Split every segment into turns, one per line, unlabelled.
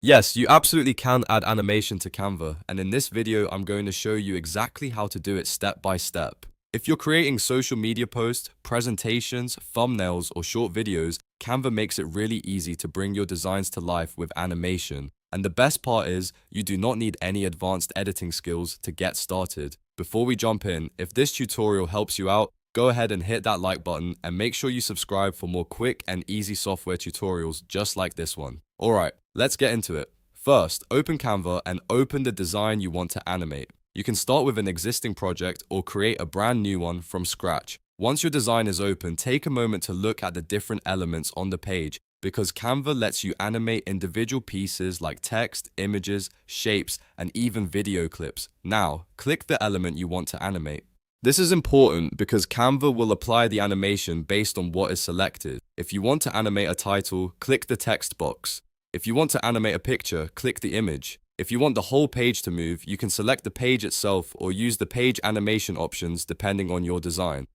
Yes, you absolutely can add animation to Canva, and in this video, I'm going to show you exactly how to do it step by step. If you're creating social media posts, presentations, thumbnails, or short videos, Canva makes it really easy to bring your designs to life with animation. And the best part is, you do not need any advanced editing skills to get started. Before we jump in, if this tutorial helps you out, go ahead and hit that like button and make sure you subscribe for more quick and easy software tutorials just like this one. Alright, let's get into it. First, open Canva and open the design you want to animate. You can start with an existing project or create a brand new one from scratch. Once your design is open, take a moment to look at the different elements on the page because Canva lets you animate individual pieces like text, images, shapes, and even video clips. Now, click the element you want to animate. This is important because Canva will apply the animation based on what is selected. If you want to animate a title, click the text box. If you want to animate a picture, click the image. If you want the whole page to move, you can select the page itself or use the page animation options depending on your design.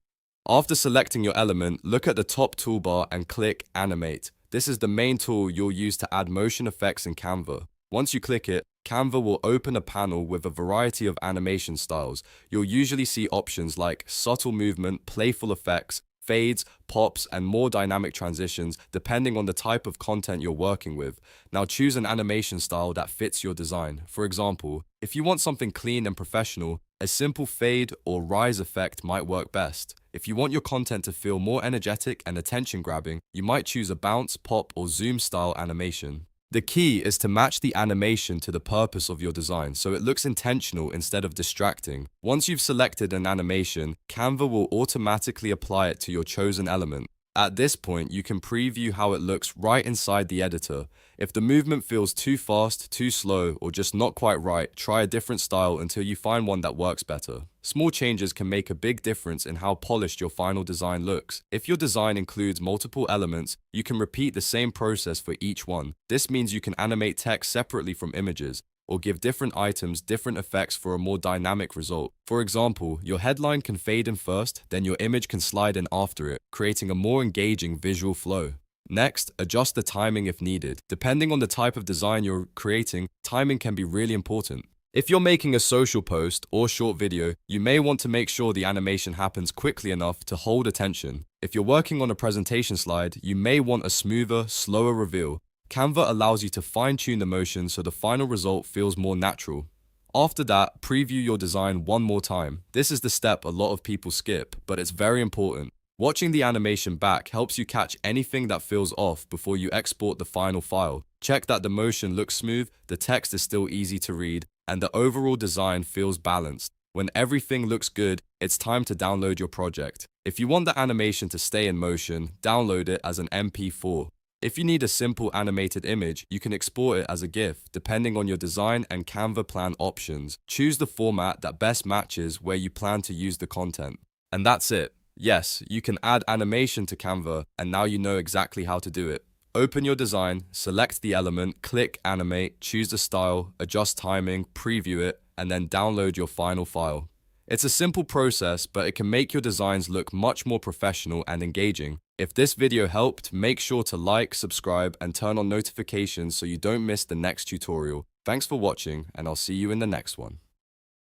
After selecting your element, look at the top toolbar and click Animate. This is the main tool you'll use to add motion effects in Canva. Once you click it, Canva will open a panel with a variety of animation styles. You'll usually see options like subtle movement, playful effects, fades, pops, and more dynamic transitions depending on the type of content you're working with. Now choose an animation style that fits your design. For example, if you want something clean and professional, a simple fade or rise effect might work best. If you want your content to feel more energetic and attention-grabbing, you might choose a bounce, pop, or zoom style animation. The key is to match the animation to the purpose of your design so it looks intentional instead of distracting. Once you've selected an animation, Canva will automatically apply it to your chosen element. At this point, you can preview how it looks right inside the editor. If the movement feels too fast, too slow, or just not quite right, try a different style until you find one that works better. Small changes can make a big difference in how polished your final design looks. If your design includes multiple elements, you can repeat the same process for each one. This means you can animate text separately from images, or give different items different effects for a more dynamic result. For example, your headline can fade in first, then your image can slide in after it, creating a more engaging visual flow. Next, adjust the timing if needed. Depending on the type of design you're creating, timing can be really important. If you're making a social post or short video, you may want to make sure the animation happens quickly enough to hold attention. If you're working on a presentation slide, you may want a smoother, slower reveal. Canva allows you to fine-tune the motion so the final result feels more natural. After that, preview your design one more time. This is the step a lot of people skip, but it's very important. Watching the animation back helps you catch anything that feels off before you export the final file. Check that the motion looks smooth, the text is still easy to read, and the overall design feels balanced. When everything looks good, it's time to download your project. If you want the animation to stay in motion, download it as an MP4. If you need a simple animated image, you can export it as a GIF, depending on your design and Canva plan options. Choose the format that best matches where you plan to use the content. And that's it. Yes, you can add animation to Canva, and now you know exactly how to do it. Open your design, select the element, click Animate, choose the style, adjust timing, preview it, and then download your final file. It's a simple process, but it can make your designs look much more professional and engaging. If this video helped, make sure to like, subscribe, and turn on notifications so you don't miss the next tutorial. Thanks for watching, and I'll see you in the next one.